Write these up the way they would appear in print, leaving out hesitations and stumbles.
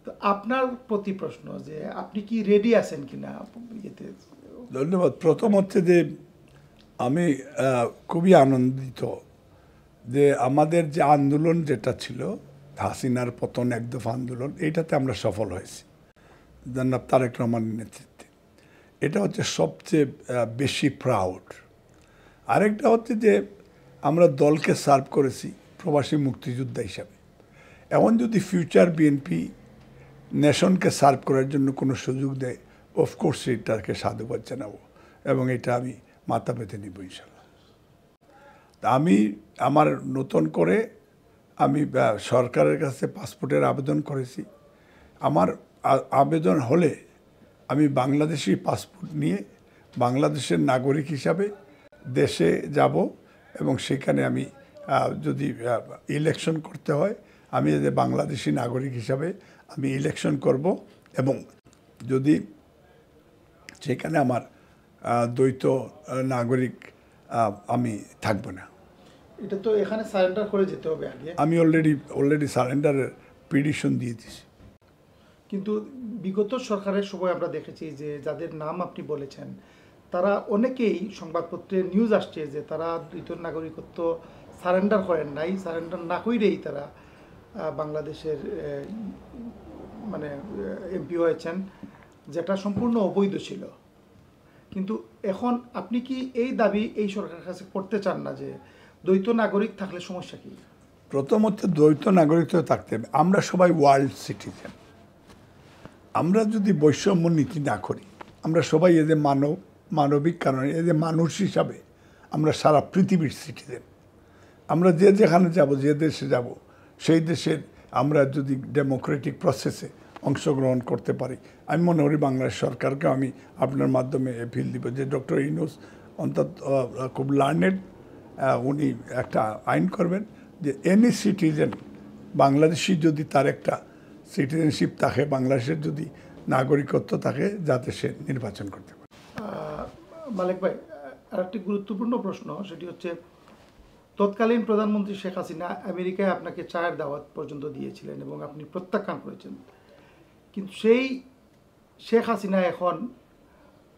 তো আপনার প্রতি প্রশ্ন যে আপনি কি রেডি আছেন কিনা ইয়েতে? ধন্যবাদ। প্রথম হচ্ছে যে আমি খুবই আনন্দিত যে আমাদের যে আন্দোলন যেটা ছিল হাসিনার পতন এক দফা আন্দোলন, এইটাতে আমরা সফল হয়েছি জনাব তারেক রহমানের নেতৃত্বে। এটা হচ্ছে সবচেয়ে বেশি প্রাউড। আরেকটা হচ্ছে যে আমরা দলকে সার্ভ করেছি প্রবাসী মুক্তিযোদ্ধা হিসাবে। এখন যদি ফিউচার বিএনপি নেশনকে সার্ভ করার জন্য কোনো সুযোগ দেয়, অফকোর্স এটাকে সাধুবাদ জানাবো এবং এটা আমি মাথা পেতে নিব ইনশাল্লাহ। আমি আমার নতুন করে আমি সরকারের কাছে পাসপোর্টের আবেদন করেছি। আমার আবেদন হলে আমি বাংলাদেশি পাসপোর্ট নিয়ে বাংলাদেশের নাগরিক হিসাবে দেশে যাব এবং সেখানে আমি যদি ইলেকশন করতে হয় আমি যে বাংলাদেশি নাগরিক হিসাবে আমি ইলেকশন করব এবং যদি সেখানে আমার দ্বৈত নাগরিক আমি থাকবো না। এটা তো এখানে সারেন্ডার করে যেতে হবে আগে। আমি অলরেডি সারেন্ডারের পিটিশন দিয়ে দিয়েছি। কিন্তু বিগত সরকারের সময় আমরা দেখেছি যে যাদের নাম আপনি বলেছেন তারা অনেকেই সংবাদপত্রে নিউজ আসছে যে তারা দ্বৈত নাগরিকত্ব সারেন্ডার করেন নাই, সারেন্ডার না করেই তারা বাংলাদেশের মানে এমপি হয়েছেন, যেটা সম্পূর্ণ অবৈধ ছিল। কিন্তু এখন আপনি কি এই দাবি এই সরকারের কাছে করতে চান না যে দ্বৈত নাগরিক থাকলে সমস্যা কি? প্রথমত দ্বৈত নাগরিকত্ব থাকতে হবে। আমরা সবাই ওয়ার্ল্ড সিটিজেন। আমরা যদি বৈষম্য নীতি না করি, আমরা সবাই এদের মানবিক কারণে এদের মানুষ হিসাবে আমরা সারা পৃথিবীর সিটিজেন। আমরা যে যেখানে যাব, যে দেশে যাব, সেই দেশের আমরা যদি ডেমোক্রেটিক প্রসেসে অংশগ্রহণ করতে পারি, আমি মনে করি বাংলাদেশ সরকারকে আমি আপনার মাধ্যমে অ্যাপিল দিব যে ডক্টর ইউনূস অন্তত খুব লার্নেড, উনি একটা আইন করবেন যে এনি সিটিজেন বাংলাদেশি যদি তার একটা সিটিজেনশিপ থাকে, বাংলাদেশের যদি নাগরিকত্ব থাকে, যাতে সে নির্বাচন করতে পারে। মালিক ভাই, আরেকটি গুরুত্বপূর্ণ প্রশ্ন, সেটি হচ্ছে তৎকালীন প্রধানমন্ত্রী শেখ হাসিনা আমেরিকায় আপনাকে চায়ের দাওয়াত পর্যন্ত দিয়েছিলেন এবং আপনি প্রত্যাখ্যান করেছেন। কিন্তু সেই শেখ হাসিনা এখন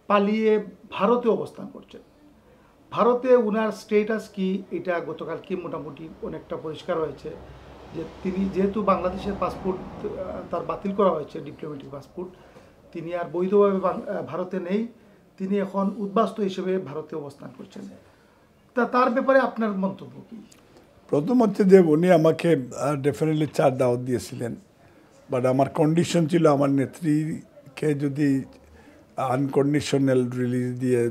পালিয়ে ভারতে অবস্থান করছেন। ভারতে ওনার স্টেটাস কি, এটা গতকাল কি মোটামুটি অনেকটা পরিষ্কার হয়েছে যে তিনি যেহেতু বাংলাদেশের পাসপোর্ট তার বাতিল করা হয়েছে, ডিপ্লোম্যাটিক পাসপোর্ট, তিনি আর বৈধভাবে ভারতে নেই, তিনি এখন উদ্বাস্তু হিসেবে ভারতে অবস্থান করছেন। তার ব্যাপারে আপনার মন্তব্য কি? প্রথম হচ্ছে যে উনি আমাকে ডেফিনেটলি চার দাওয়াত দিয়েছিলেন, বাট আমার কন্ডিশন ছিল আমার নেত্রীকে যদি আনকন্ডিশনাল রিলিজ দিয়ে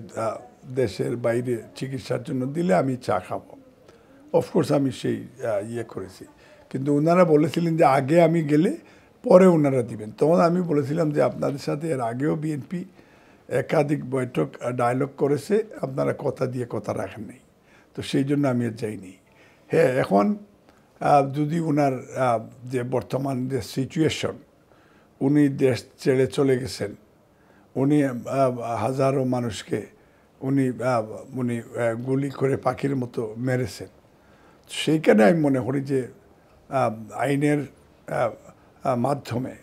দেশের বাইরে চিকিৎসার জন্য দিলে আমি চা খাবো। অফকোর্স আমি সেই ইয়ে করেছি, কিন্তু ওনারা বলেছিলেন যে আগে আমি গেলে পরে ওনারা দিবেন। তখন আমি বলেছিলাম যে আপনাদের সাথে এর আগেও বিএনপি একাধিক বৈঠক ডায়লগ করেছে, আপনারা কথা দিয়ে কথা রাখেন নাই, তো সেই জন্য আমি আর যাইনি। হ্যাঁ, এখন যদি ওনার যে বর্তমান যে সিচুয়েশন, উনি দেশ ছেড়ে চলে গেছেন, উনি হাজারো মানুষকে উনি গুলি করে পাখির মতো মেরেছেন, সেইখানে আমি মনে করি যে আইনের মাধ্যমে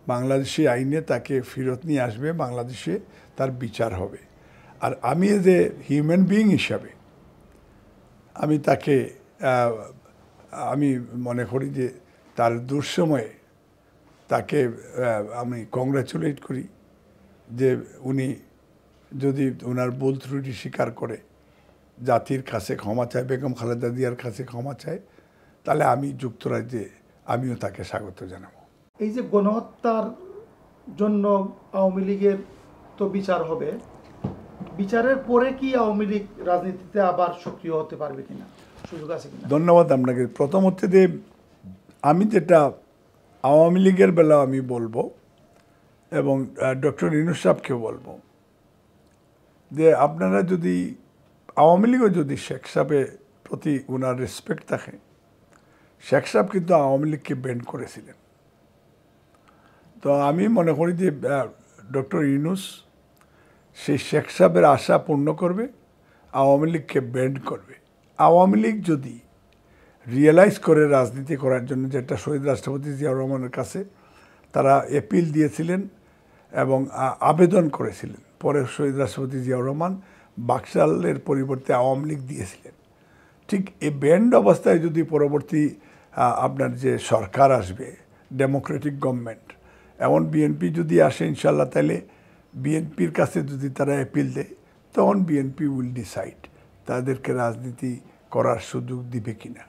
বাংলাদেশি আইনে তাকে ফেরত নিয়ে আসবে, বাংলাদেশে তার বিচার হবে। আর আমি এজ এ হিউম্যান বিইং হিসাবে আমি তাকে আমি মনে করি যে তার দুঃসময়ে তাকে আমি কংগ্রাচুলেট করি যে উনি যদি ওনার ভুল ত্রুটি স্বীকার করে জাতির কাছে ক্ষমা চায়, বেগম খালেদা জিয়ার কাছে ক্ষমা চায়, তাহলে আমি যুক্তরাজ্যে আমিও তাকে স্বাগত জানাবো। এই যে গণহত্যার জন্য আওয়ামী লীগের তো বিচার হবে, বিচারের পরে কি আওয়ামী লীগ রাজনীতিতে আবার সক্রিয় হতে পারবে কিনা, সুযোগ আছে কিনা? ধন্যবাদ আপনাকে। প্রথম হচ্ছে যে আমি যেটা আওয়ামী লীগের বেলা আমি বলবো এবং ডক্টর ইউনূস সাহেবকেও বলবো যে আপনারা যদি আওয়ামী লীগও যদি শেখ সাহেবের প্রতি ওনার রেসপেক্ট থাকে, শেখ সাহেব কিন্তু আওয়ামী লীগকে ব্যান্ড করেছিলেন। তো আমি মনে করি যে ডক্টর ইউনূস সেই শেখ সাহেবের আশা পূর্ণ করবে, আওয়ামী লীগকে ব্যান্ড করবে। আওয়ামী লীগ যদি রিয়েলাইজ করে রাজনীতি করার জন্য, যেটা শহীদ রাষ্ট্রপতি জিয়াউর রহমানের কাছে তারা অ্যাপিল দিয়েছিলেন এবং আবেদন করেছিলেন। পরে শহীদ রাষ্ট্রপতি জিয়াউর রহমান বাকশালের পরিবর্তে আওয়ামী লীগ দিয়েছিলেন। ঠিক এই ব্যান্ড অবস্থায় যদি পরবর্তী আপনার যে সরকার আসবে, ডেমোক্রেটিক গভর্নমেন্ট, এমন বিএনপি যদি আসে ইনশাল্লাহ, তাহলে বিএনপির কাছে যদি তারা অ্যাপিল দেয়, তখন বিএনপি উইল ডিসাইড তাদেরকে রাজনীতি করার সুযোগ দিবে কিনা।